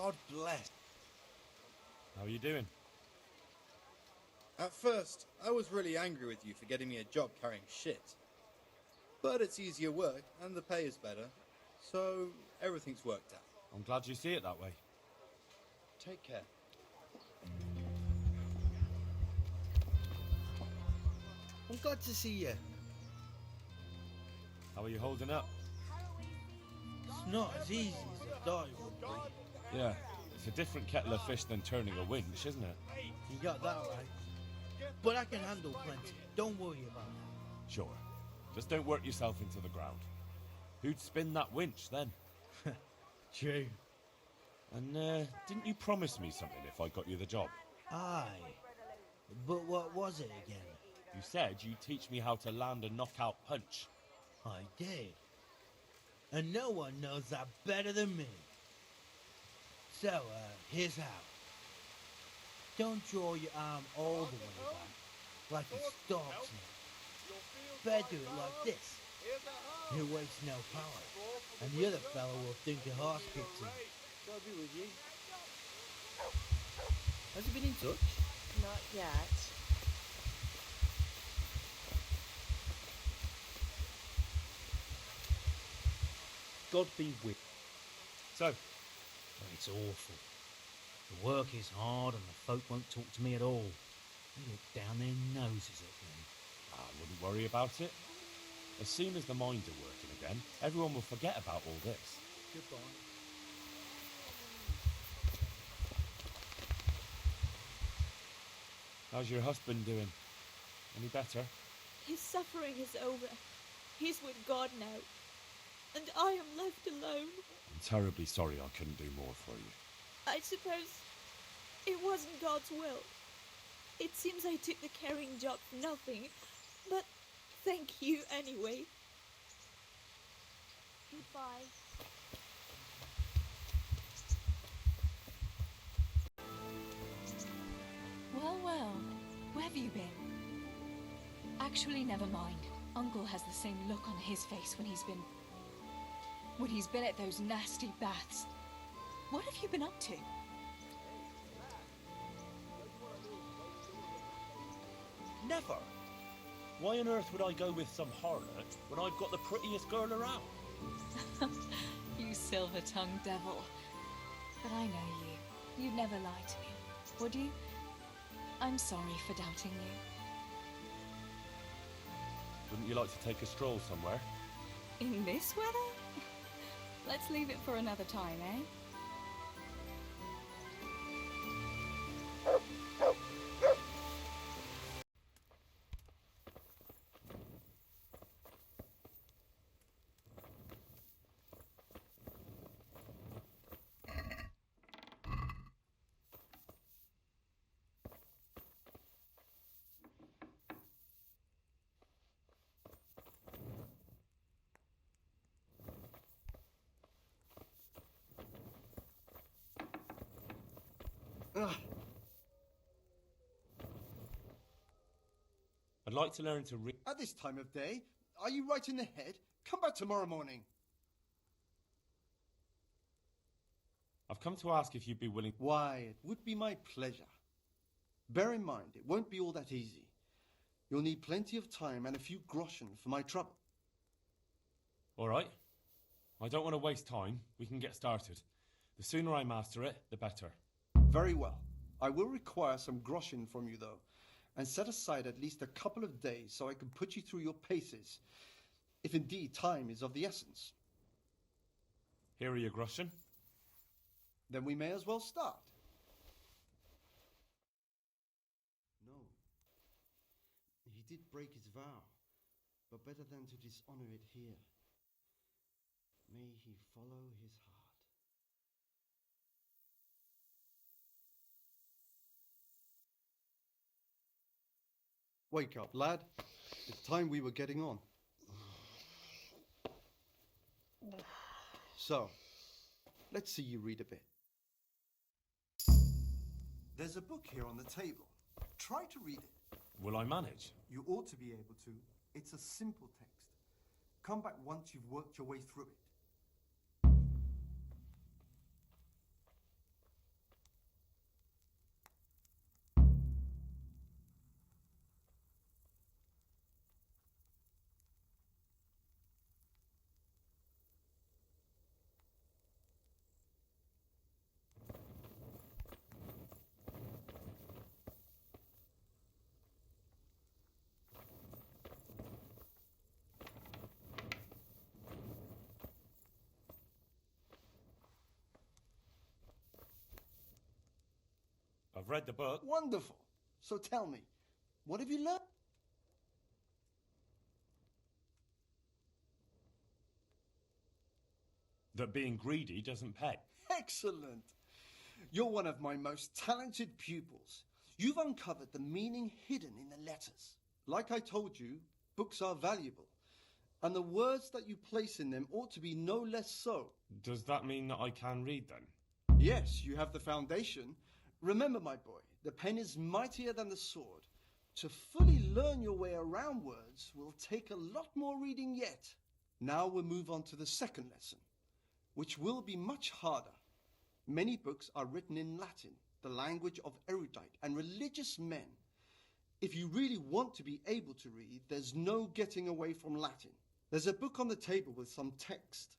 God bless. How are you doing? At first, I was really angry with you for getting me a job carrying shit. But it's easier work, and the pay is better, so everything's worked out. I'm glad you see it that way. Take care. I'm glad to see you. How are you holding up? It's not as easy as I thought it would be. Yeah, it's a different kettle of fish than turning a winch, isn't it? You got that right. But I can handle plenty. Don't worry about that. Sure. Just don't work yourself into the ground. Who'd spin that winch then? True. And didn't you promise me something if I got you the job? Aye. But what was it again? You said you'd teach me how to land a knockout punch. I did. And no one knows that better than me. So, here's how. Don't draw your arm all the way back, like a stork's neck. Better do it like this. It wastes no power, and the other fellow will think a horse kicked him. God be with you. Has he been in touch? Not yet. God be with. So, It's awful. The work is hard and the folk won't talk to me at all. They look down their noses at me. I wouldn't worry about it. As soon as the mines are working again, everyone will forget about all this. Goodbye. How's your husband doing? Any better? His suffering is over. He's with God now. And I am left alone. I'm terribly sorry I couldn't do more for you. I suppose it wasn't God's will. It seems I took the carrying job for nothing, but thank you anyway. Goodbye. Well, well, where have you been? Actually, never mind. Uncle has the same look on his face when he's been at those nasty baths. What have you been up to? Never. Why on earth would I go with some harlot when I've got the prettiest girl around? You silver-tongued devil. But I know you. You'd never lie to me, would you? I'm sorry for doubting you. Wouldn't you like to take a stroll somewhere? In this weather? Let's leave it for another time, eh? I'd like to learn to read. At this time of day? Are you right in the head? Come back tomorrow morning. I've come to ask if you'd be willing. Why, it would be my pleasure. Bear in mind, it won't be all that easy. You'll need plenty of time and a few groschen for my trouble. All right. I don't want to waste time. We can get started. The sooner I master it, the better. Very well. I will require some groschen from you, though, and set aside at least a couple of days so I can put you through your paces, if indeed time is of the essence. Here are your groschen. Then we may as well start. No. He did break his vow, but better than to dishonor it here. May he follow his heart. Wake up, lad. It's time we were getting on. So, let's see you read a bit. There's a book here on the table. Try to read it. Will I manage? You ought to be able to. It's a simple text. Come back once you've worked your way through it. read the book. Wonderful. So tell me, what have you learned? That being greedy doesn't pay. Excellent. You're one of my most talented pupils. You've uncovered the meaning hidden in the letters. Like I told you, books are valuable. And the words that you place in them ought to be no less so. Does that mean that I can read then? Yes, you have the foundation. Remember, my boy, the pen is mightier than the sword. To fully learn your way around words will take a lot more reading yet. Now we'll move on to the second lesson, which will be much harder. Many books are written in Latin, the language of erudite and religious men. If you really want to be able to read, there's no getting away from Latin. There's a book on the table with some text.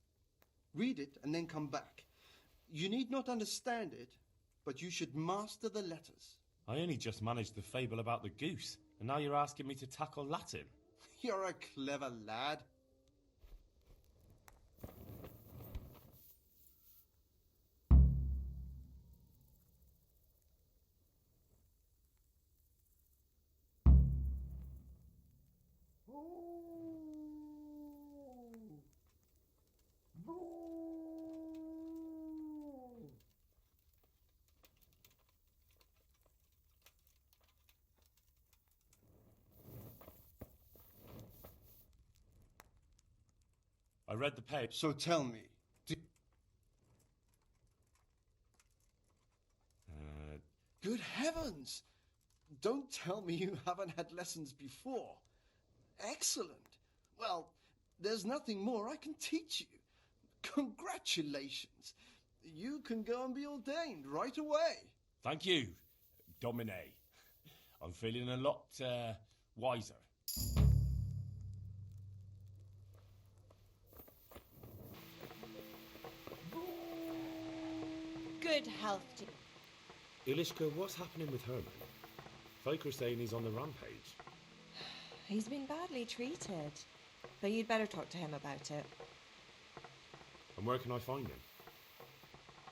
Read it and then come back. You need not understand it, but you should master the letters. I only just managed the fable about the goose, and now you're asking me to tackle Latin. You're a clever lad. I read the page. So tell me, good heavens! Don't tell me you haven't had lessons before. Excellent. Well, there's nothing more I can teach you. Congratulations. You can go and be ordained right away. Thank you, Domine. I'm feeling a lot wiser. Good health to Ilishka, what's happening with Herman? Folk are saying he's on the rampage. He's been badly treated. But you'd better talk to him about it. And where can I find him?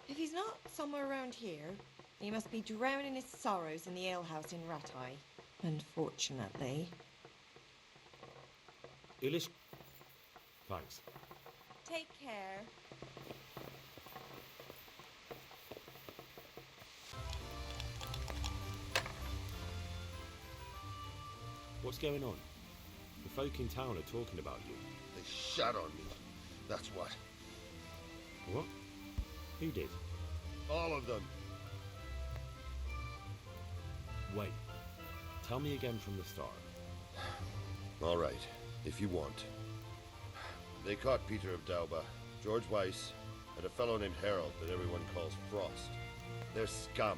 If he's not somewhere around here, he must be drowning his sorrows in the alehouse in Ratai. Unfortunately. Ilish... Thanks. Take care. What's going on? The folk in town are talking about you. They shot on me. That's what. What? Who did? All of them. Wait. Tell me again from the start. All right, if you want. They caught Peter of Dauba, George Weiss, and a fellow named Harold that everyone calls Frost. They're scum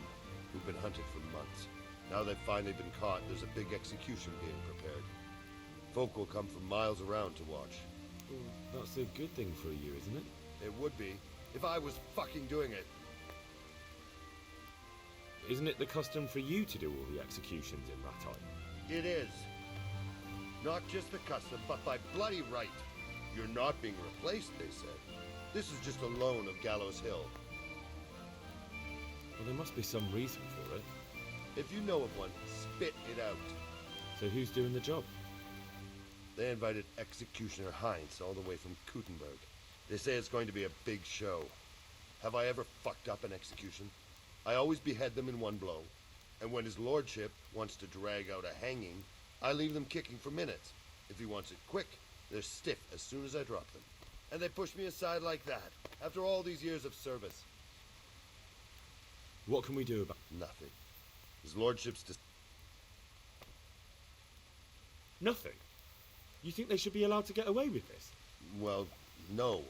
who've been hunted for months. Now they've finally been caught, there's a big execution being prepared. Folk will come from miles around to watch. Well, that's a good thing for you, isn't it? It would be, if I was fucking doing it. Isn't it the custom for you to do all the executions in Ratai? It is. Not just the custom, but by bloody right. You're not being replaced, they said. This is just a loan of Gallows Hill. Well, there must be some reason for it. If you know of one, spit it out. So who's doing the job? They invited Executioner Heinz all the way from Kuttenberg. They say it's going to be a big show. Have I ever fucked up an execution? I always behead them in one blow. And when his lordship wants to drag out a hanging, I leave them kicking for minutes. If he wants it quick, they're stiff as soon as I drop them. And they push me aside like that, after all these years of service. What can we do about Nothing. His lordship's Nothing? You think they should be allowed to get away with this? well, no,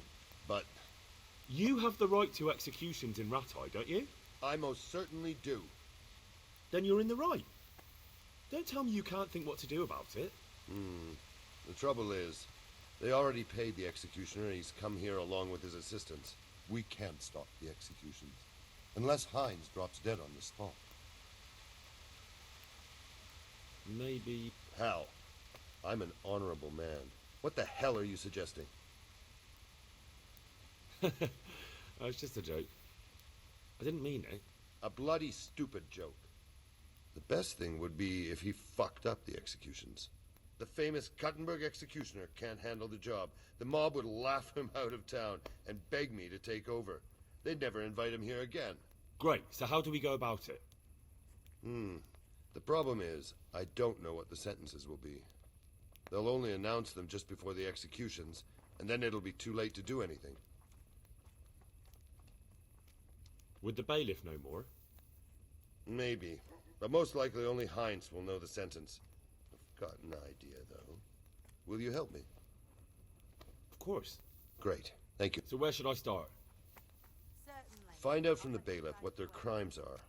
but You have the right to executions in Ratai, don't you? I most certainly do. Then you're in the right. Don't tell me you can't think what to do about it. The trouble is, they already paid the executioner and he's come here along with his assistants. We can't stop the executions. Unless Heinz drops dead on the spot. Maybe... Hal, I'm an honorable man. What the hell are you suggesting? It's just a joke. I didn't mean it. A bloody stupid joke. The best thing would be if he fucked up the executions. The famous Kuttenberg executioner can't handle the job. The mob would laugh him out of town and beg me to take over. They'd never invite him here again. Great, so how do we go about it? The problem is, I don't know what the sentences will be. They'll only announce them just before the executions, and then it'll be too late to do anything. Would the bailiff know more? Maybe, but most likely only Heinz will know the sentence. I've got an idea, though. Will you help me? Of course. Great, thank you. So where should I start? Find out from the bailiff what their crimes are,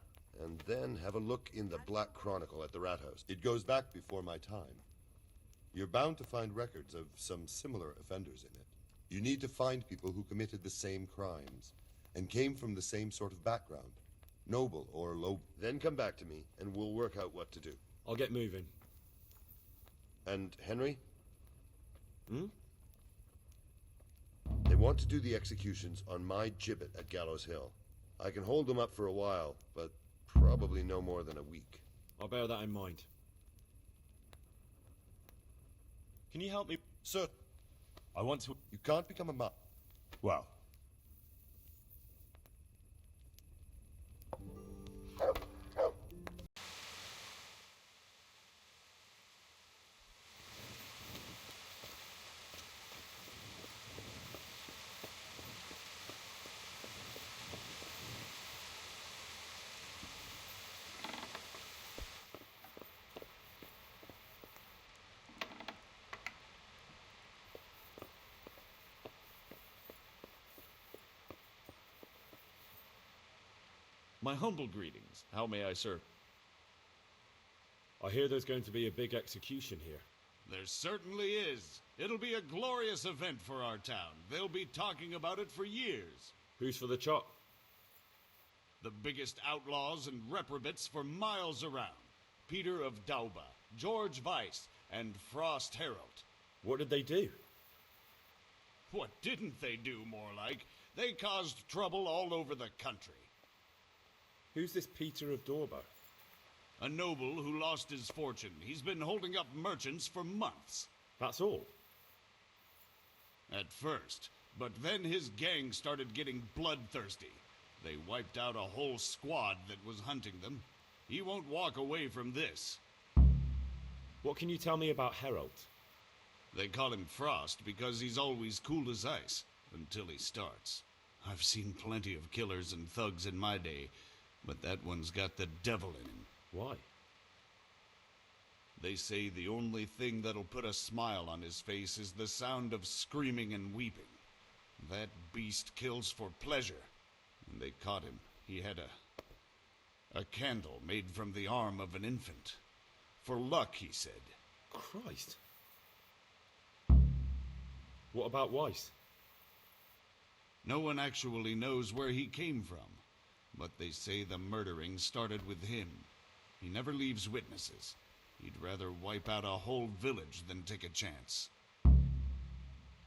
and then have a look in the Black Chronicle at the Rat House. It goes back before my time. You're bound to find records of some similar offenders in it. You need to find people who committed the same crimes, and came from the same sort of background, noble or low. Then come back to me, and we'll work out what to do. I'll get moving. And Henry? Hmm? They want to do the executions on my gibbet at Gallows Hill. I can hold them up for a while, but probably no more than a week. I'll bear that in mind. Can you help me? Sir, I want to... you can't become a monk. Well... My humble greetings. How may I serve? I hear there's going to be a big execution here. There certainly is. It'll be a glorious event for our town. They'll be talking about it for years. Who's for the chop? The biggest outlaws and reprobates for miles around. Peter of Dauba, George Weiss, and Frost Herald. What did they do? What didn't they do, more like? They caused trouble all over the country. Who's this Peter of Dorba? A noble who lost his fortune. He's been holding up merchants for months. That's all? At first. But then his gang started getting bloodthirsty. They wiped out a whole squad that was hunting them. He won't walk away from this. What can you tell me about Herald? They call him Frost because he's always cool as ice, until he starts. I've seen plenty of killers and thugs in my day, but that one's got the devil in him. Why? They say the only thing that'll put a smile on his face is the sound of screaming and weeping. That beast kills for pleasure. When they caught him, he had a candle made from the arm of an infant. For luck, he said. Christ. What about Weiss? No one actually knows where he came from, but they say the murdering started with him. He never leaves witnesses. He'd rather wipe out a whole village than take a chance.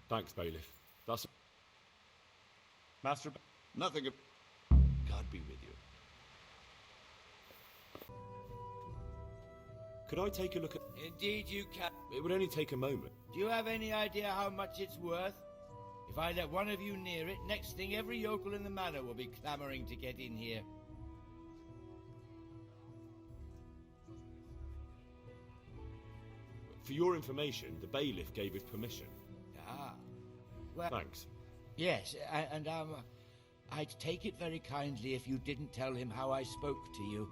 Thanks, Bailiff. That's... Master... Nothing of... God be with you. Could I take a look at... Indeed you can. It would only take a moment. Do you have any idea how much it's worth? If I let one of you near it, next thing every yokel in the manor will be clamoring to get in here. For your information, the bailiff gave his permission. Ah. Well, Thanks. yes, and I'd take it very kindly if you didn't tell him how I spoke to you.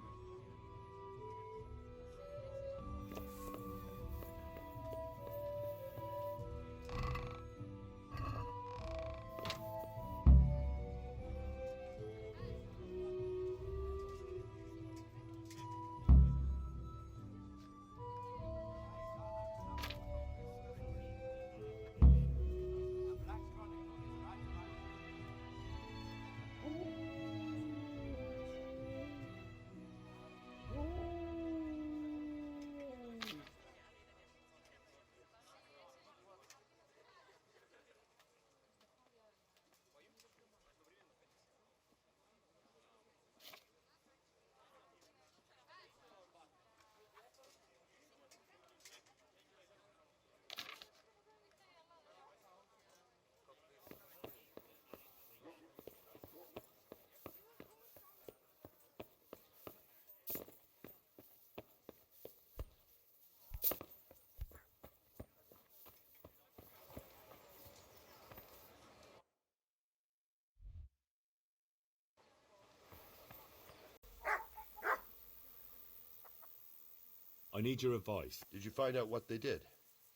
I need your advice. Did you find out what they did?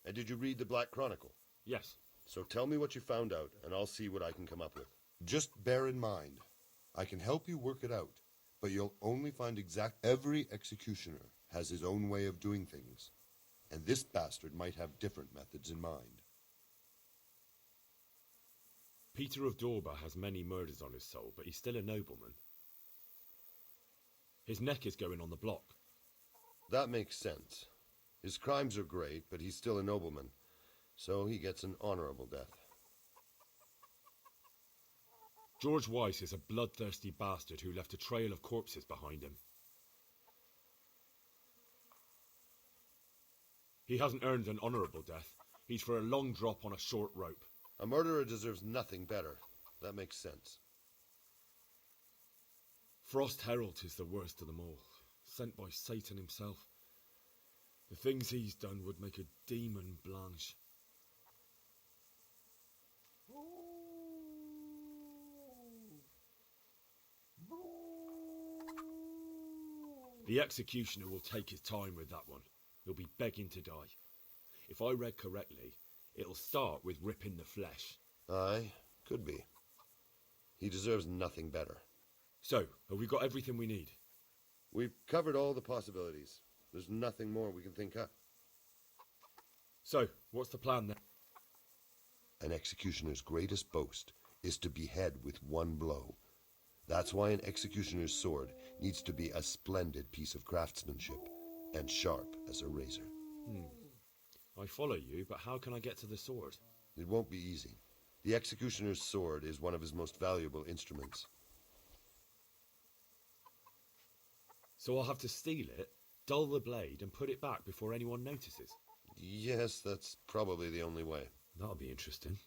And did you read the Black Chronicle? Yes. So tell me what you found out, and I'll see what I can come up with. Just bear in mind, I can help you work it out, but you'll only find every executioner has his own way of doing things, and this bastard might have different methods in mind. Peter of Dorba has many murders on his soul, but he's still a nobleman. His neck is going on the block. That makes sense. His crimes are great, but he's still a nobleman, so he gets an honorable death. George Weiss is a bloodthirsty bastard who left a trail of corpses behind him. He hasn't earned an honourable death. He's for a long drop on a short rope. A murderer deserves nothing better. That makes sense. Frost Herald is the worst of them all, sent by Satan himself. The things he's done would make a demon blanch. The executioner will take his time with that one. He'll be begging to die. If I read correctly, it'll start with ripping the flesh. Aye, could be. He deserves nothing better. So, have we got everything we need? We've covered all the possibilities. There's nothing more we can think up. So, what's the plan then? An executioner's greatest boast is to behead with one blow. That's why an executioner's sword needs to be a splendid piece of craftsmanship and sharp as a razor. I follow you, but how can I get to the sword? It won't be easy. The executioner's sword is one of his most valuable instruments. So I'll have to steal it, dull the blade, and put it back before anyone notices. Yes, that's probably the only way. That'll be interesting.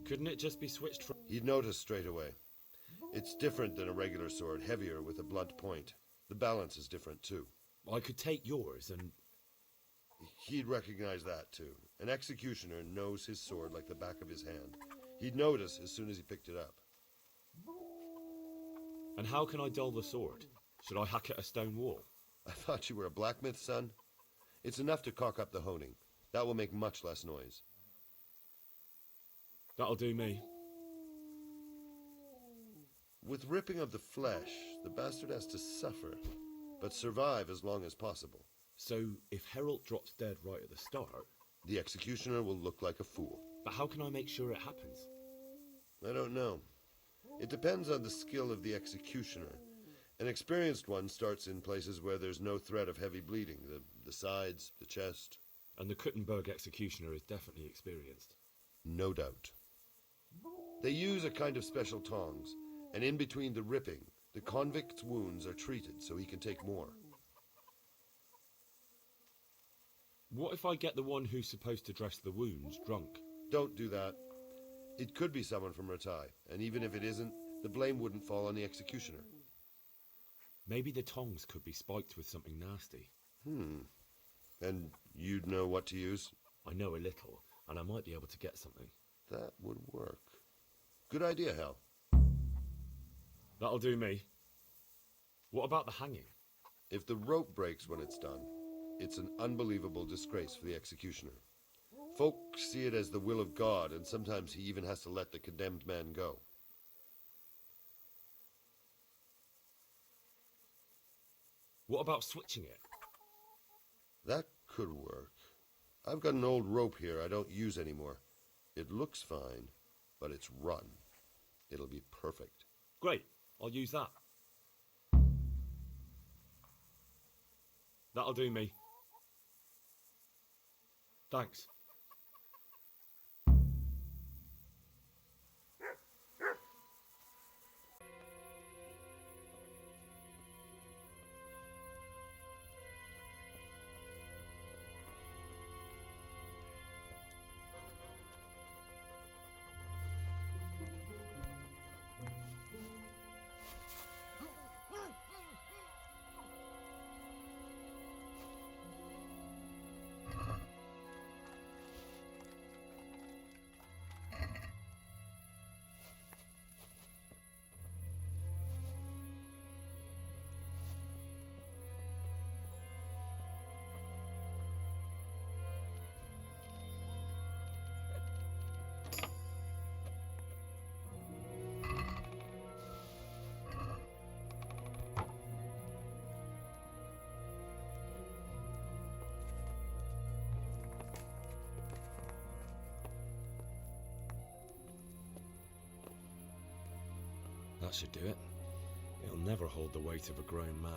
Couldn't it just be switched from... He'd notice straight away. It's different than a regular sword, heavier with a blunt point. The balance is different too. I could take yours and... He'd recognize that too. An executioner knows his sword like the back of his hand. He'd notice as soon as he picked it up. And how can I dull the sword? Should I hack at a stone wall? I thought you were a blacksmith, son. It's enough to cock up the honing. That will make much less noise. That'll do me. With ripping of the flesh, the bastard has to suffer, but survive as long as possible. So, if Herald drops dead right at the start... The executioner will look like a fool. But how can I make sure it happens? I don't know. It depends on the skill of the executioner. An experienced one starts in places where there's no threat of heavy bleeding, the sides, the chest. And the Kuttenberg executioner is definitely experienced. No doubt. They use a kind of special tongs, and in between the ripping, the convict's wounds are treated so he can take more. What if I get the one who's supposed to dress the wounds drunk? Don't do that. It could be someone from Ratai, and even if it isn't, the blame wouldn't fall on the executioner. Maybe the tongs could be spiked with something nasty. And you'd know what to use? I know a little, and I might be able to get something. That would work. Good idea, Hal. That'll do me. What about the hanging? If the rope breaks when it's done, it's an unbelievable disgrace for the executioner. Folk see it as the will of God, and sometimes he even has to let the condemned man go. What about switching it? That could work. I've got an old rope here I don't use anymore. It looks fine, but it's run. It'll be perfect. Great, I'll use that. That'll do me. Thanks. That should do it. It'll never hold the weight of a grown man.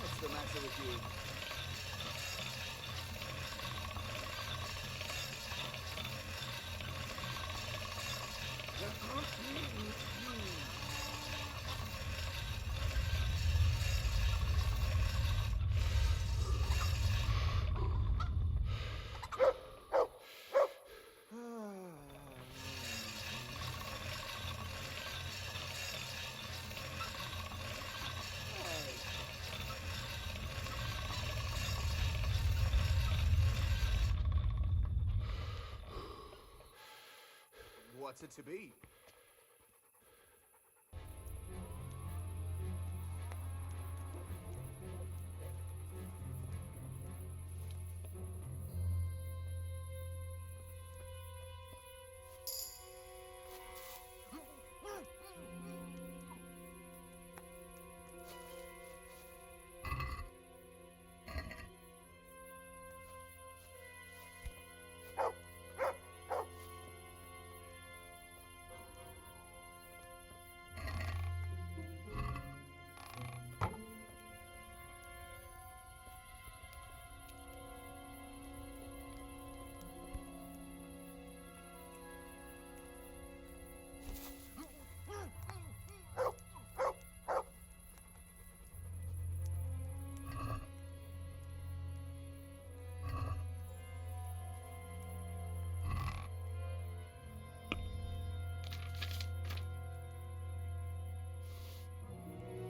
What's the matter with you? What's it to be?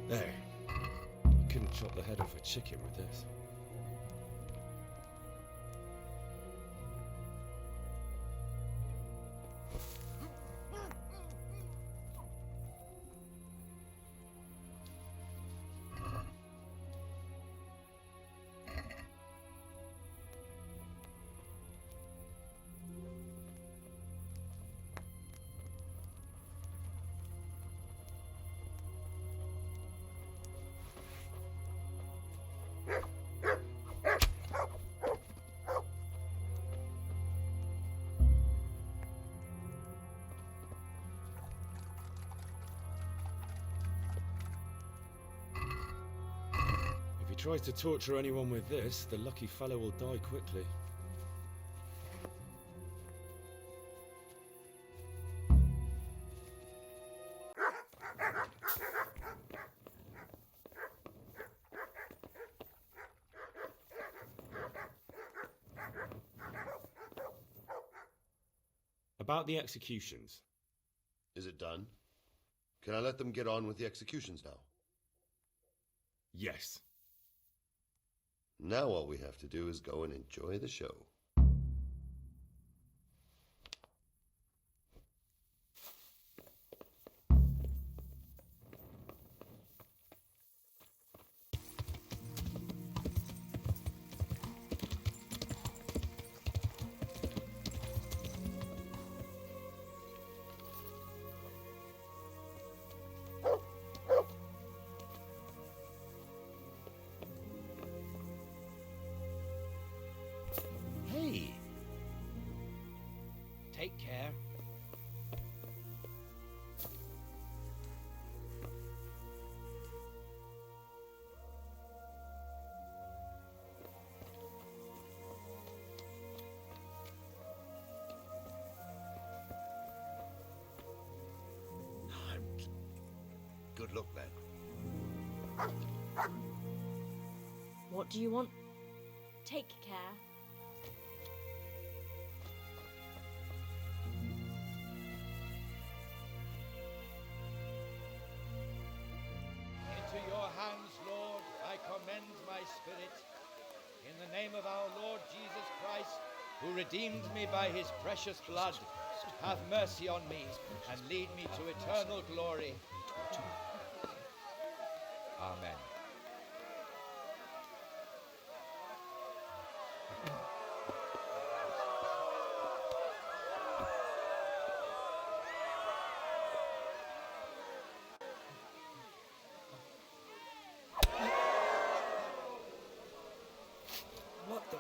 There. You couldn't chop the head off a chicken with this. If he tries to torture anyone with this, the lucky fellow will die quickly. About the executions. Is it done? Can I let them get on with the executions now? Yes. Now all we have to do is go and enjoy the show. Good luck, then. What do you want? Take care. Into your hands, Lord, I commend my spirit. In the name of our Lord Jesus Christ, who redeemed me by his precious blood, have mercy on me and lead me to eternal glory. Amen. What the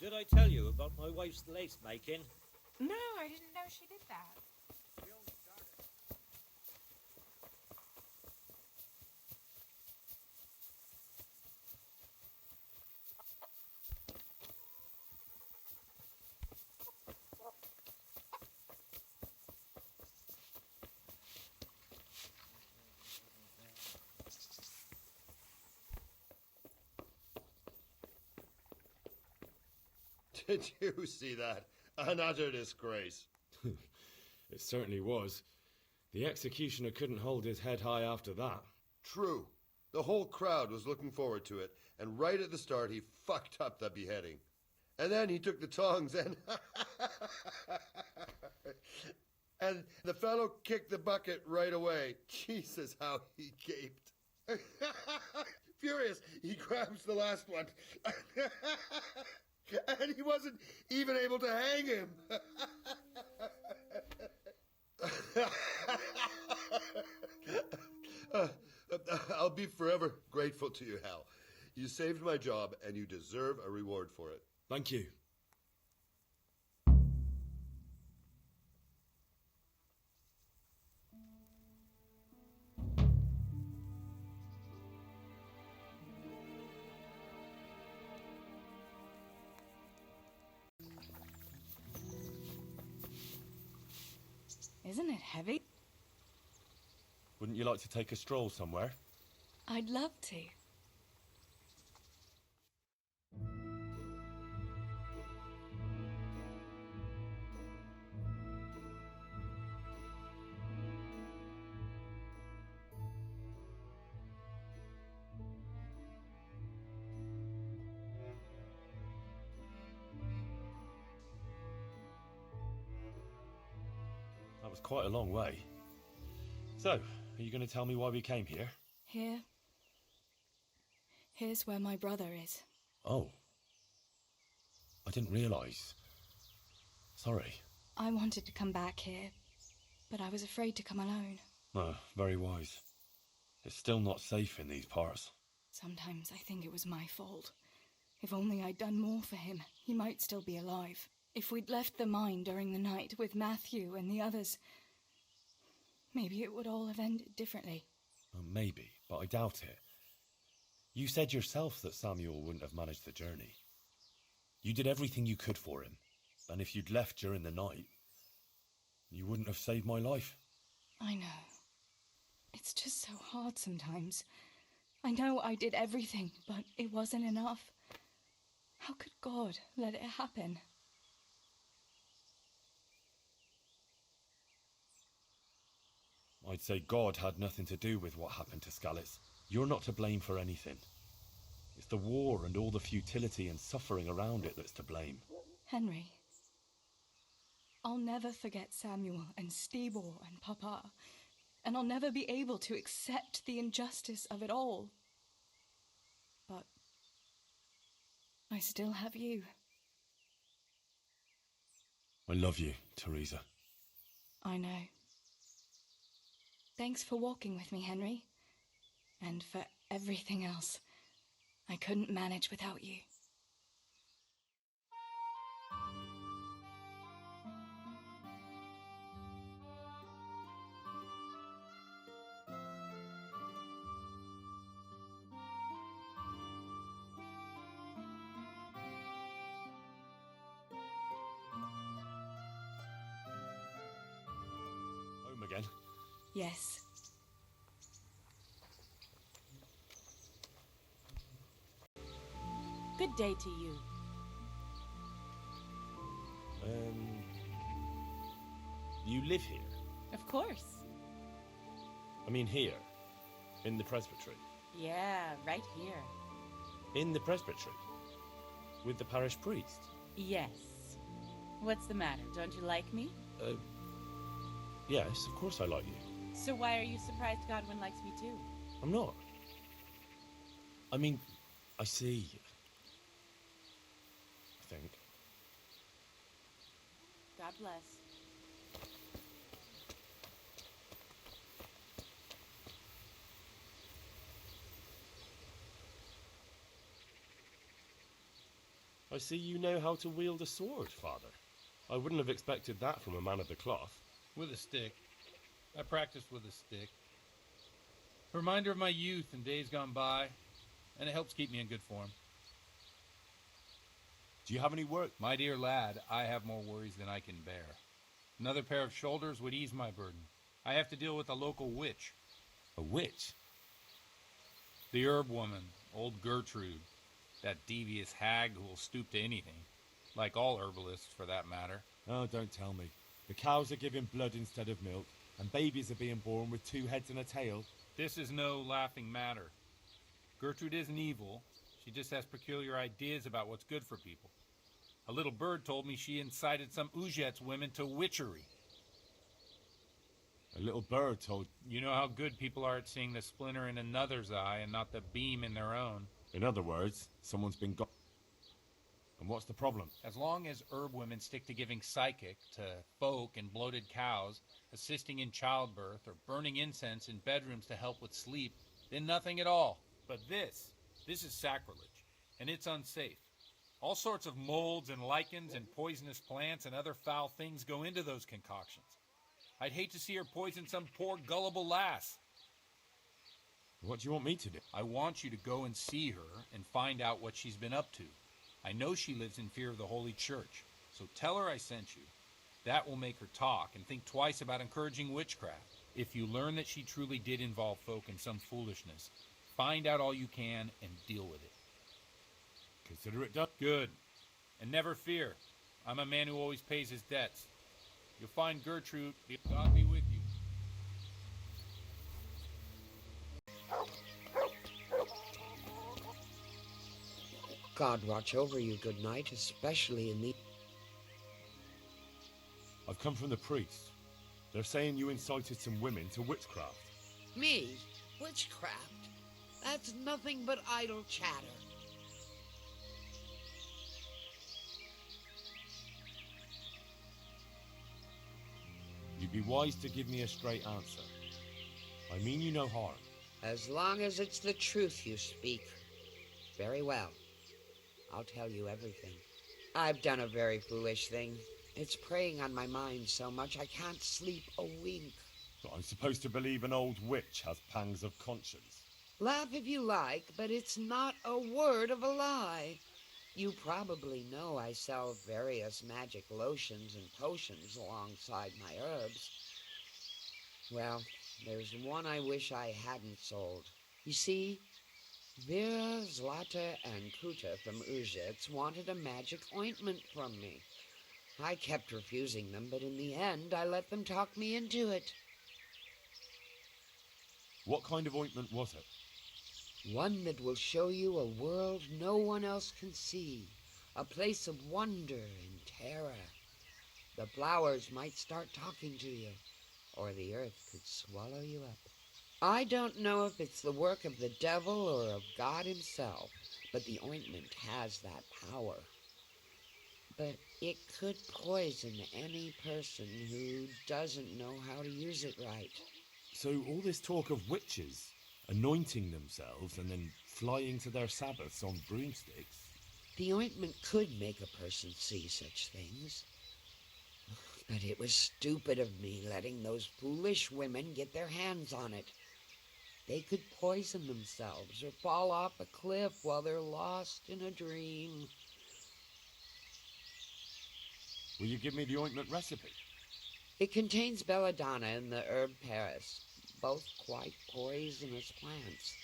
Did I tell you about my wife's lace making? No, I didn't know she did that. Did you see that? An utter disgrace. It certainly was. The executioner couldn't hold his head high after that. True. The whole crowd was looking forward to it, and right at the start he fucked up the beheading. And then he took the tongs and... and the fellow kicked the bucket right away. Jesus, how he gaped. Furious, he grabs the last one. And he wasn't even able to hang him. I'll be forever grateful to you, Hal. You saved my job, and you deserve a reward for it. Thank you. Isn't it heavy? Wouldn't you like to take a stroll somewhere? I'd love to. That was quite a long way. So, are you going to tell me why we came here? Here's where my brother is. Oh. I didn't realise. Sorry. I wanted to come back here, but I was afraid to come alone. No, very wise. It's still not safe in these parts. Sometimes I think it was my fault. If only I'd done more for him, he might still be alive. If we'd left the mine during the night with Matthew and the others, maybe it would all have ended differently. Well, maybe, but I doubt it. You said yourself that Samuel wouldn't have managed the journey. You did everything you could for him, and if you'd left during the night, you wouldn't have saved my life. I know. It's just so hard sometimes. I know I did everything, but it wasn't enough. How could God let it happen? I'd say God had nothing to do with what happened to Skalitz. You're not to blame for anything. It's the war and all the futility and suffering around it that's to blame. Henry, I'll never forget Samuel and Stibor and Papa, and I'll never be able to accept the injustice of it all. But I still have you. I love you, Teresa. I know. Thanks for walking with me, Henry. And for everything else. I couldn't manage without you. Home again? Yes. Good day to you. You live here? Of course. I mean here, in the presbytery. Yeah, right here. In the presbytery? With the parish priest? Yes. What's the matter? Don't you like me? Yes, of course I like you. So why are you surprised Godwin likes me too? I'm not. I mean, I see. I think. God bless. I see you know how to wield a sword, Father. I wouldn't have expected that from a man of the cloth. With a stick. I practiced with a stick. A reminder of my youth and days gone by, and it helps keep me in good form. Do you have any work? My dear lad, I have more worries than I can bear. Another pair of shoulders would ease my burden. I have to deal with a local witch. A witch? The herb woman, old Gertrude. That devious hag who will stoop to anything. Like all herbalists, for that matter. Oh, don't tell me. The cows are giving blood instead of milk, and babies are being born with 2 heads and a tail. This is no laughing matter. Gertrude isn't evil. She just has peculiar ideas about what's good for people. A little bird told me she incited some Uzhet's women to witchery. A little bird told... You know how good people are at seeing the splinter in another's eye and not the beam in their own. In other words, someone's been got... And what's the problem? As long as herb women stick to giving psychic to folk and bloated cows, assisting in childbirth, or burning incense in bedrooms to help with sleep, then nothing at all. But this is sacrilege, and it's unsafe. All sorts of molds and lichens and poisonous plants and other foul things go into those concoctions. I'd hate to see her poison some poor gullible lass. What do you want me to do? I want you to go and see her and find out what she's been up to. I know she lives in fear of the Holy Church, so tell her I sent you. That will make her talk and think twice about encouraging witchcraft. If you learn that she truly did involve folk in some foolishness, find out all you can and deal with it. Consider it done. Good. And never fear. I'm a man who always pays his debts. You'll find Gertrude. God be with you. God watch over you, good night, especially in the... I've come from the priest. They're saying you incited some women to witchcraft. Me? Witchcraft? That's nothing but idle chatter. You'd be wise to give me a straight answer. I mean you no harm. As long as it's the truth you speak. Very well. I'll tell you everything. I've done a very foolish thing. It's preying on my mind so much I can't sleep a wink. But I'm supposed to believe an old witch has pangs of conscience. Laugh if you like, but it's not a word of a lie. You probably know I sell various magic lotions and potions alongside my herbs. Well, there's one I wish I hadn't sold. You see, Vera, Zlata, and Kuta from Uzhitz wanted a magic ointment from me. I kept refusing them, but in the end, I let them talk me into it. What kind of ointment was it? One that will show you a world no one else can see, a place of wonder and terror. The flowers might start talking to you, or the earth could swallow you up. I don't know if it's the work of the devil or of God himself, but the ointment has that power. But it could poison any person who doesn't know how to use it right. So all this talk of witches anointing themselves and then flying to their sabbaths on broomsticks. The ointment could make a person see such things. But it was stupid of me letting those foolish women get their hands on it. They could poison themselves or fall off a cliff while they're lost in a dream. Will you give me the ointment recipe? It contains belladonna and the herb Paris, both quite poisonous plants.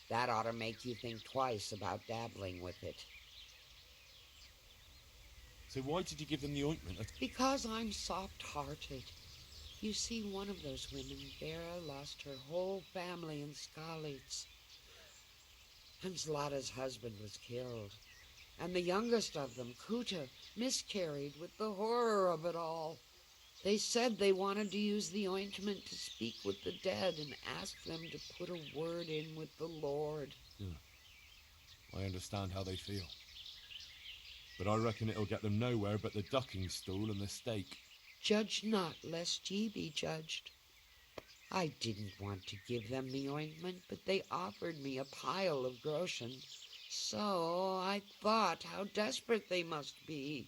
That ought to make you think twice about dabbling with it. So why did you give them the ointment? Because I'm soft-hearted. You see, one of those women, Vera, lost her whole family in Skalitz. And Zlata's husband was killed. And the youngest of them, Kuta, miscarried with the horror of it all. They said they wanted to use the ointment to speak with the dead and ask them to put a word in with the Lord. Yeah. I understand how they feel. But I reckon it'll get them nowhere but the ducking stool and the stake. Judge not, lest ye be judged. I didn't want to give them the ointment, but they offered me a pile of groschen. So I thought how desperate they must be,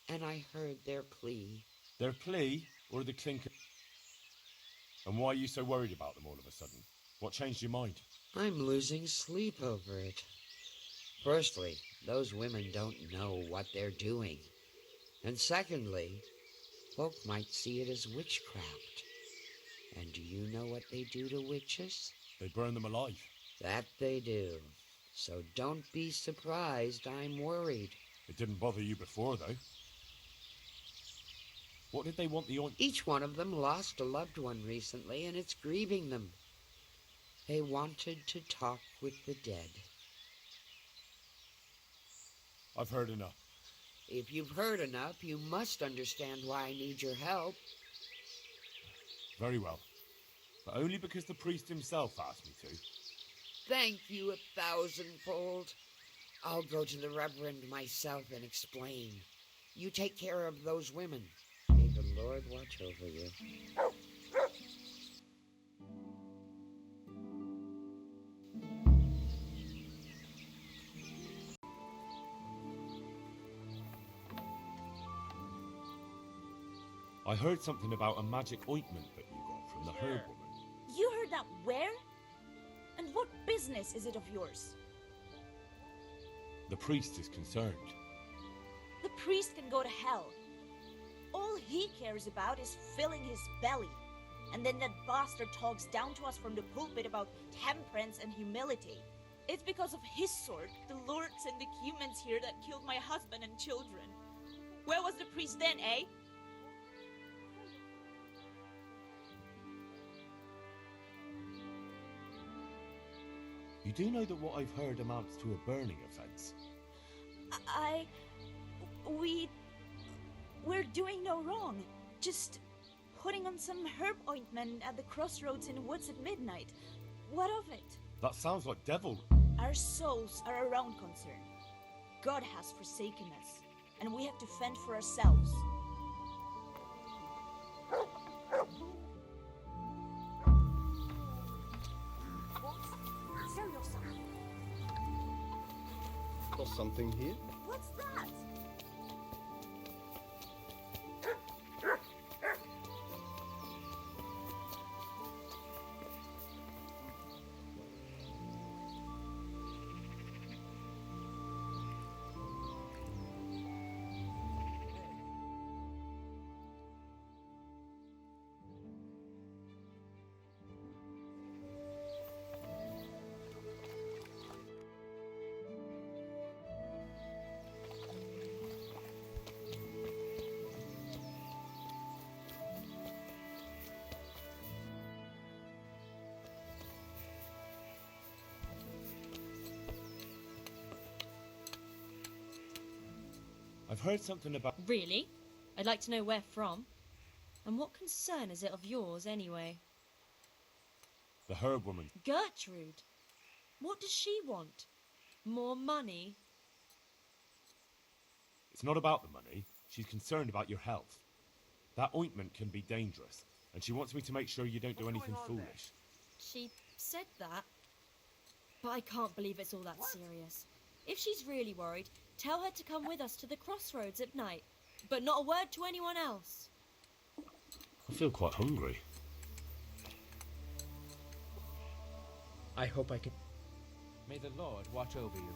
and I heard their plea. Their plea, or the clinker? And why are you so worried about them all of a sudden? What changed your mind? I'm losing sleep over it. Firstly, those women don't know what they're doing. And secondly, folk might see it as witchcraft. And do you know what they do to witches? They burn them alive. That they do. So don't be surprised I'm worried. It didn't bother you before, though. What did they want the ointment? Each one of them lost a loved one recently, and it's grieving them. They wanted to talk with the dead. I've heard enough. If you've heard enough, you must understand why I need your help. Very well. But only because the priest himself asked me to. Thank you 1,000-fold. I'll go to the Reverend myself and explain. You take care of those women. May the Lord watch over you. I heard something about a magic ointment that you got from the herb woman. You heard that where? And what business is it of yours? The priest is concerned. The priest can go to hell. All he cares about is filling his belly. And then that bastard talks down to us from the pulpit about temperance and humility. It's because of his sword, the lords and the humans here, that killed my husband and children. Where was the priest then, eh? You do know that what I've heard amounts to a burning offence? We're doing no wrong. Just putting on some herb ointment at the crossroads in the woods at midnight. What of it? That sounds like devilry. Our souls are our own concern. God has forsaken us, and we have to fend for ourselves. or something here. What's that? I've heard something about... Really? I'd like to know where from. And what concern is it of yours, anyway? The herb woman. Gertrude? What does she want? More money? It's not about the money. She's concerned about your health. That ointment can be dangerous, and she wants me to make sure you don't do anything foolish. She said that. But I can't believe it's all that serious. If she's really worried, tell her to come with us to the crossroads at night. But not a word to anyone else. I feel quite hungry. I hope I can... May the Lord watch over you.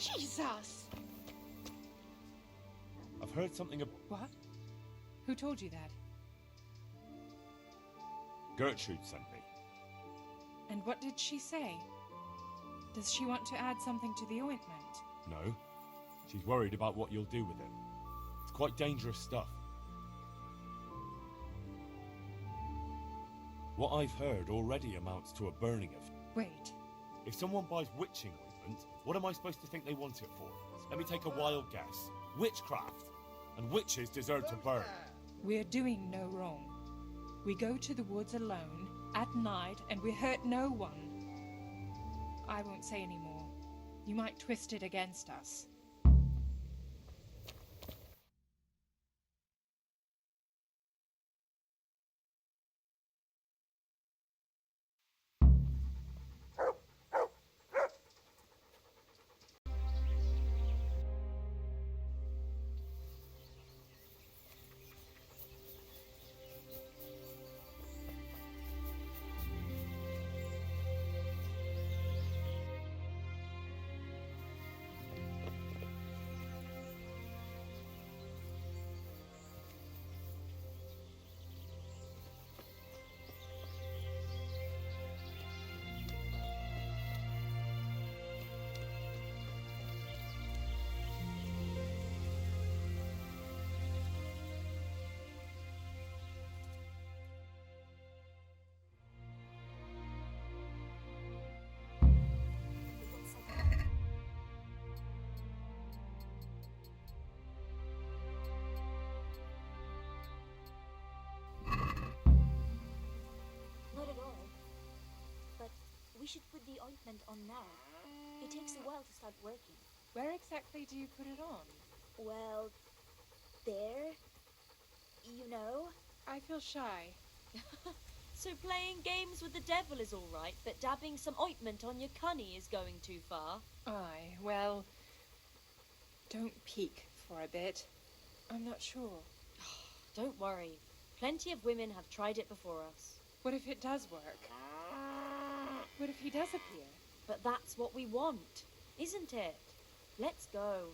Jesus! I've heard something about... What? Who told you that? Gertrude sent me. And what did she say? Does she want to add something to the ointment? No. She's worried about what you'll do with it. It's quite dangerous stuff. What I've heard already amounts to a burning of... Wait. If someone buys witching ointment, what am I supposed to think they want it for? Let me take a wild guess. Witchcraft. And witches deserve to burn. We're doing no wrong. We go to the woods alone, at night, and we hurt no one. I won't say any more. You might twist it against us. the ointment on now. It takes a while to start working. Where exactly do you put it on? Well, there. You know. I feel shy. So playing games with the devil is all right, but dabbing some ointment on your cunny is going too far. Aye, well, don't peek for a bit. I'm not sure. Don't worry. Plenty of women have tried it before us. What if it does work? What if he does appear? But that's what we want, isn't it? Let's go.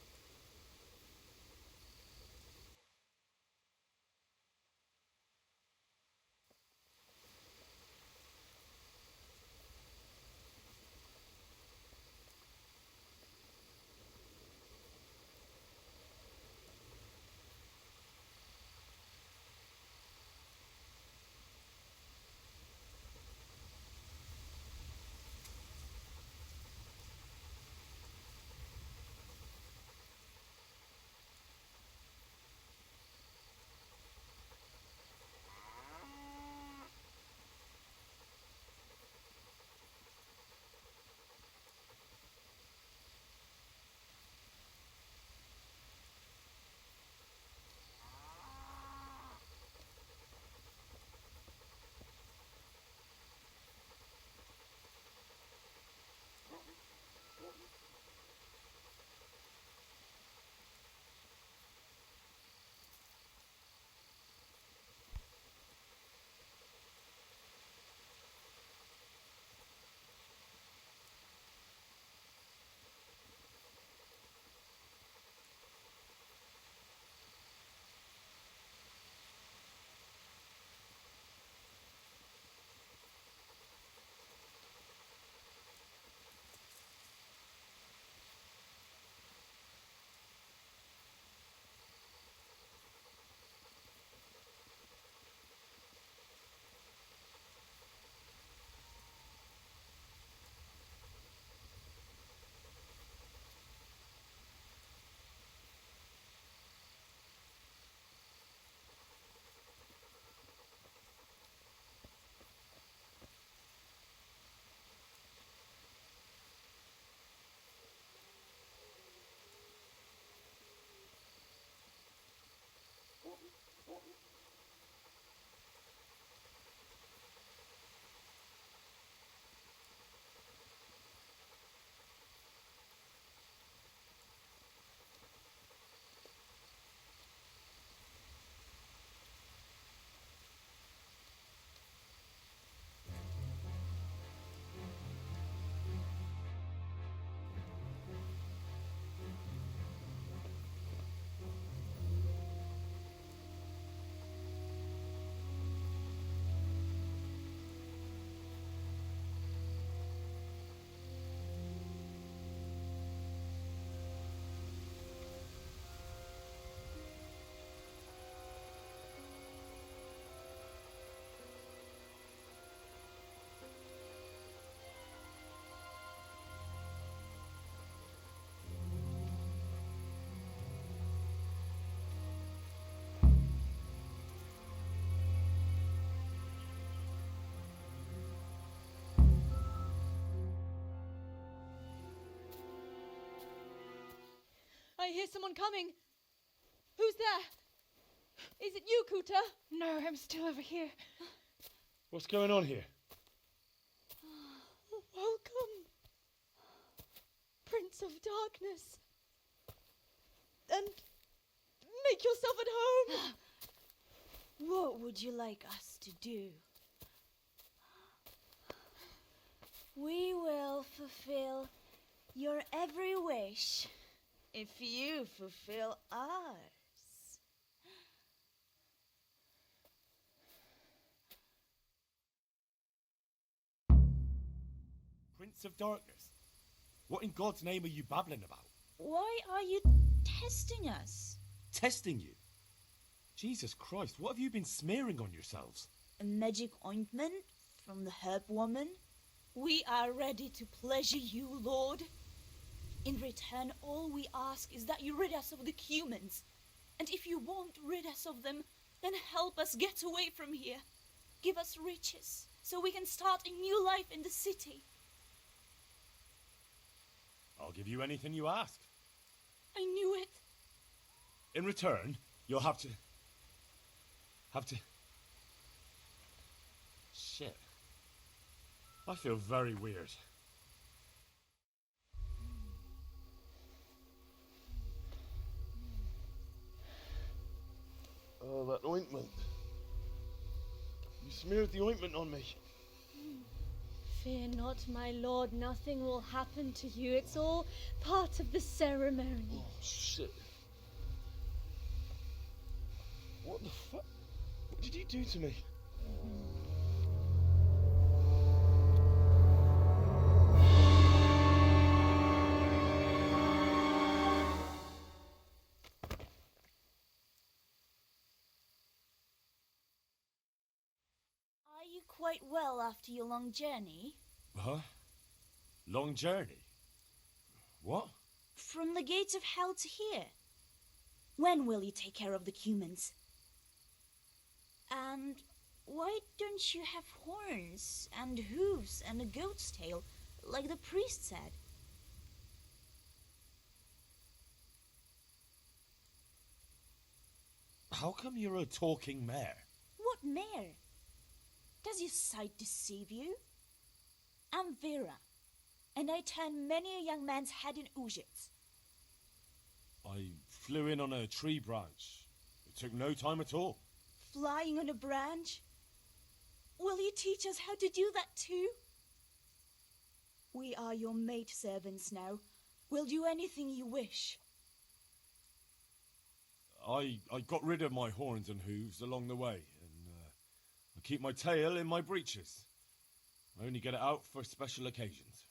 I hear someone coming. Who's there? Is it you, Kuta? No, I'm still over here. What's going on here? Welcome, Prince of Darkness. And make yourself at home. What would you like us to do? We will fulfill your every wish if you fulfill ours. Prince of Darkness? What in God's name are you babbling about? Why are you testing us? Testing you? Jesus Christ, what have you been smearing on yourselves? A magic ointment from the herb woman? We are ready to pleasure you, Lord. In return, all we ask is that you rid us of the humans. And if you won't rid us of them, then help us get away from here. Give us riches, so we can start a new life in the city. I'll give you anything you ask. I knew it. In return, you'll have to... Shit. I feel very weird. Oh, that ointment. You smeared the ointment on me. Fear not, my lord. Nothing will happen to you. It's all part of the ceremony. Oh, shit. What the fuck? What did you do to me? Are you quite well after your long journey? Huh? Long journey? What? From the gates of hell to here. When will you take care of the humans? And why don't you have horns and hooves and a goat's tail, like the priest said? How come you're a talking mare? What mare? Does your sight deceive you? I'm Vera, and I turn many a young man's head in Ujits. I flew in on a tree branch. It took no time at all. Flying on a branch? Will you teach us how to do that too? We are your maid servants now. We'll do anything you wish. I got rid of my horns and hooves along the way, and I keep my tail in my breeches. I only get it out for special occasions.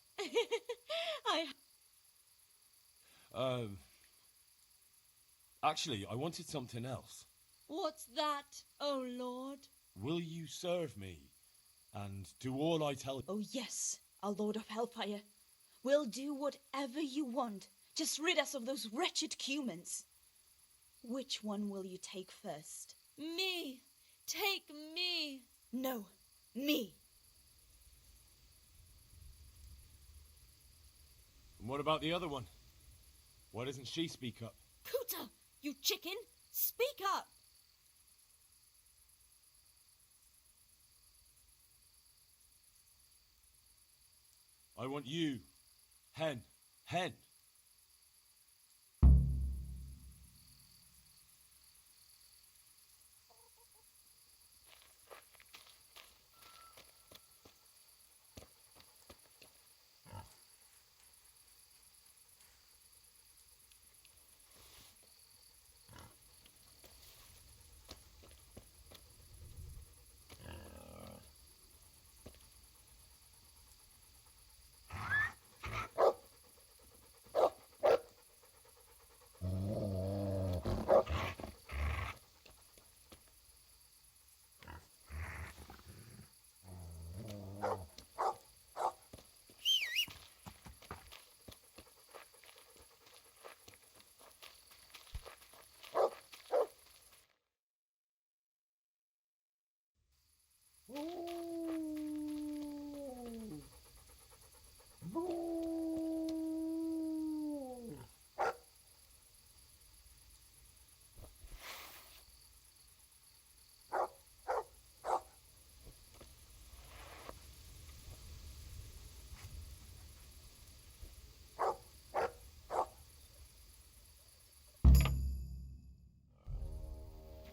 Actually, I wanted something else. What's that, oh lord? Will you serve me and do all I tell you? Oh yes, our Lord of Hellfire. We'll do whatever you want. Just rid us of those wretched humans. Which one will you take first? Me! Take me! No, me. And what about the other one? Why doesn't she speak up? Kuta, you chicken! Speak up! I want you. Hen. Hen.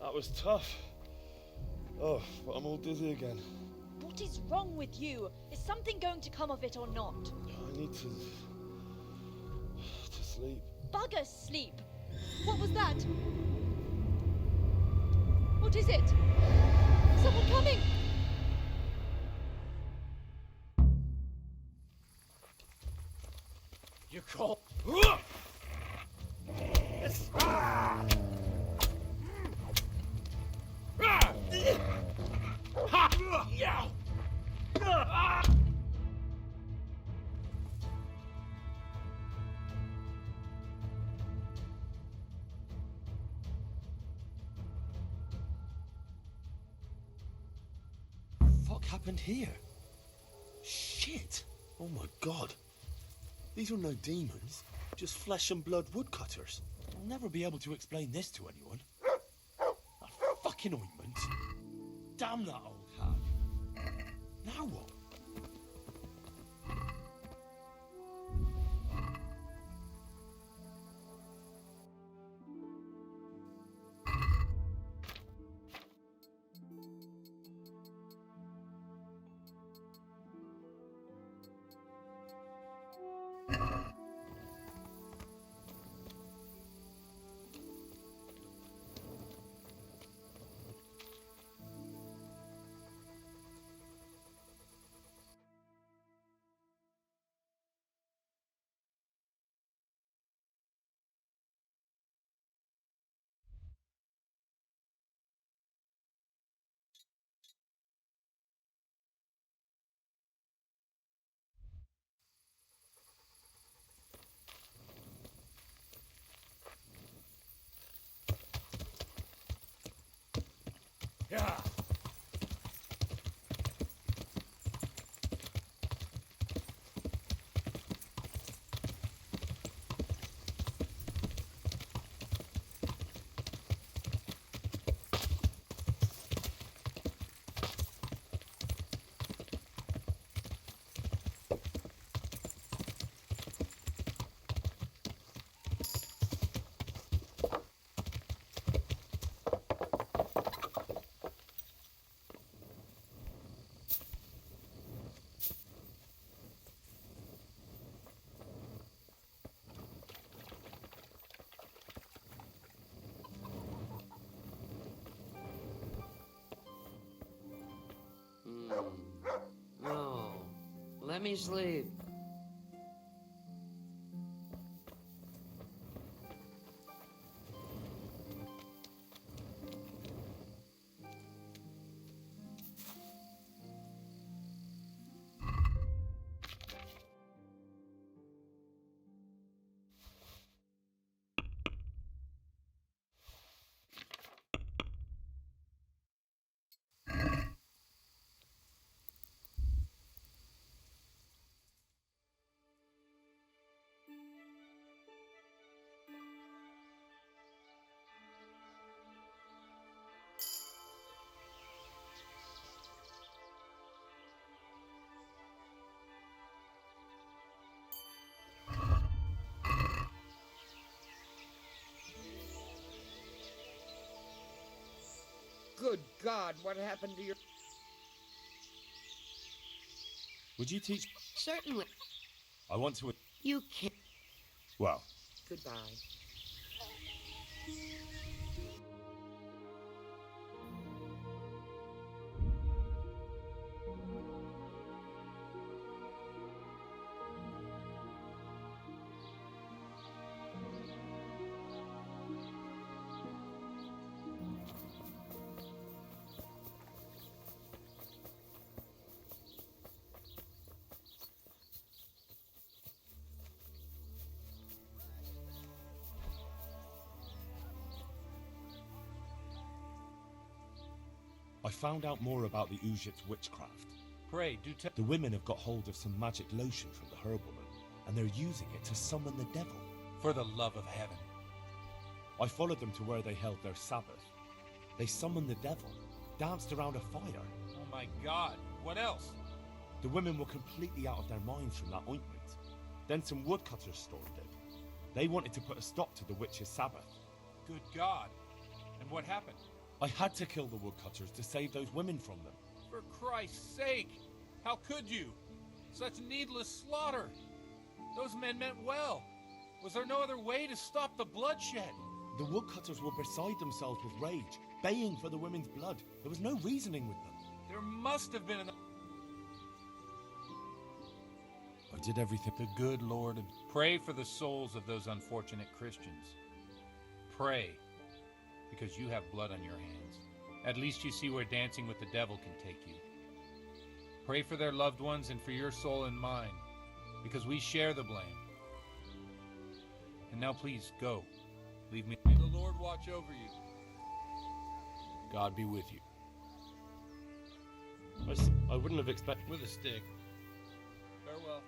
That was tough. Oh, but I'm all dizzy again. What is wrong with you? Is something going to come of it or not? I need to sleep. Bugger sleep! What was that? What is it? Someone coming! You call... What happened here? Shit! Oh my god. These are no demons, just flesh and blood woodcutters. I'll never be able to explain this to anyone. That fucking ointment. Damn that old hag. Now what? Yeah. No. Let me sleep. Good God, what happened to your... Would you teach... Certainly. I want to... You can't... Well... Goodbye. I found out more about the Ujit's witchcraft. Pray, do tell... The women have got hold of some magic lotion from the herbwoman, and they're using it to summon the devil. For the love of heaven. I followed them to where they held their Sabbath. They summoned the devil, danced around a fire. Oh my God, what else? The women were completely out of their minds from that ointment. Then some woodcutters stormed it. They wanted to put a stop to the witch's Sabbath. Good God. And what happened? I had to kill the woodcutters to save those women from them. For Christ's sake! How could you? Such needless slaughter! Those men meant well. Was there no other way to stop the bloodshed? The woodcutters were beside themselves with rage, baying for the women's blood. There was no reasoning with them. There must have been I did everything. The good Lord... Pray for the souls of those unfortunate Christians. Pray. Because you have blood on your hands. At least you see where dancing with the devil can take you. Pray for their loved ones and for your soul and mine, because we share the blame. And now please, go. Leave me. May the Lord watch over you. God be with you. I wouldn't have expected... With a stick. Farewell.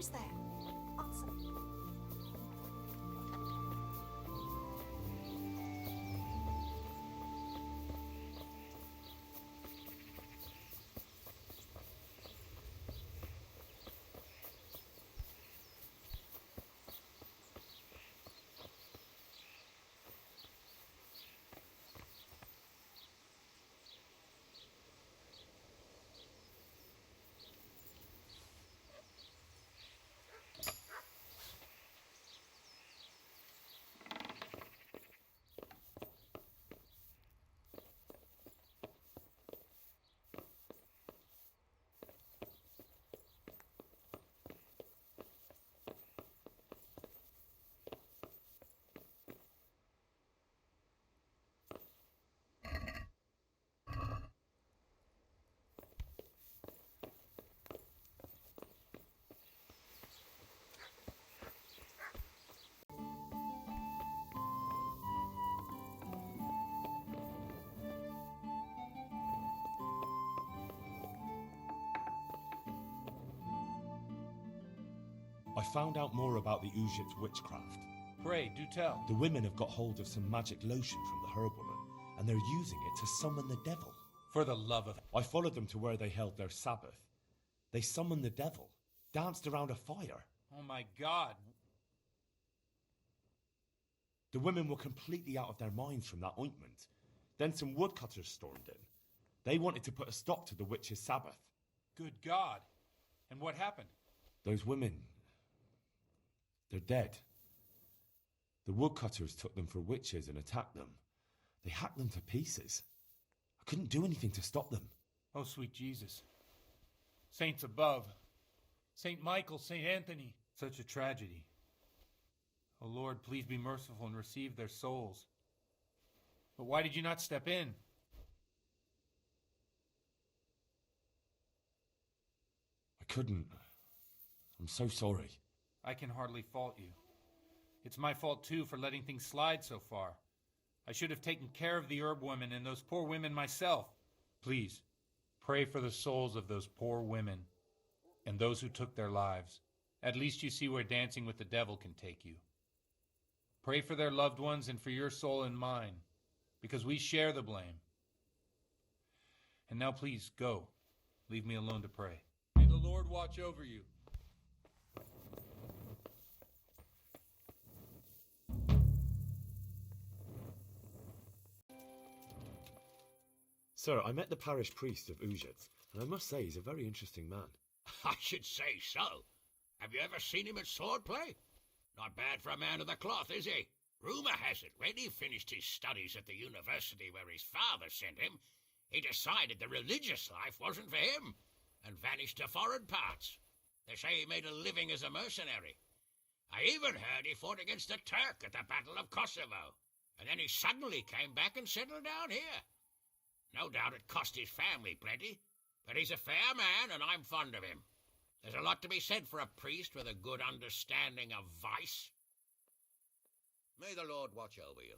Who's there? Awesome. I found out more about the Uzhit's witchcraft. Pray, do tell. The women have got hold of some magic lotion from the herb woman, and they're using it to summon the devil. For the love of... I followed them to where they held their Sabbath. They summoned the devil, danced around a fire. Oh my God. The women were completely out of their minds from that ointment. Then some woodcutters stormed in. They wanted to put a stop to the witch's Sabbath. Good God. And what happened? Those women... they're dead. The woodcutters took them for witches and attacked them. They hacked them to pieces. I couldn't do anything to stop them. Oh, sweet Jesus. Saints above. Saint Michael, Saint Anthony. Such a tragedy. Oh, Lord, please be merciful and receive their souls. But why did you not step in? I couldn't. I'm so sorry. I can hardly fault you. It's my fault, too, for letting things slide so far. I should have taken care of the herb women and those poor women myself. Please, pray for the souls of those poor women and those who took their lives. At least you see where dancing with the devil can take you. Pray for their loved ones and for your soul and mine, because we share the blame. And now please, go. Leave me alone to pray. May the Lord watch over you. Sir, I met the parish priest of Uzhit, and I must say he's a very interesting man. I should say so. Have you ever seen him at swordplay? Not bad for a man of the cloth, is he? Rumour has it, when he finished his studies at the university where his father sent him, he decided the religious life wasn't for him, and vanished to foreign parts. They say he made a living as a mercenary. I even heard he fought against the Turk at the Battle of Kosovo, and then he suddenly came back and settled down here. No doubt it cost his family plenty, but he's a fair man and I'm fond of him. There's a lot to be said for a priest with a good understanding of vice. May the Lord watch over you.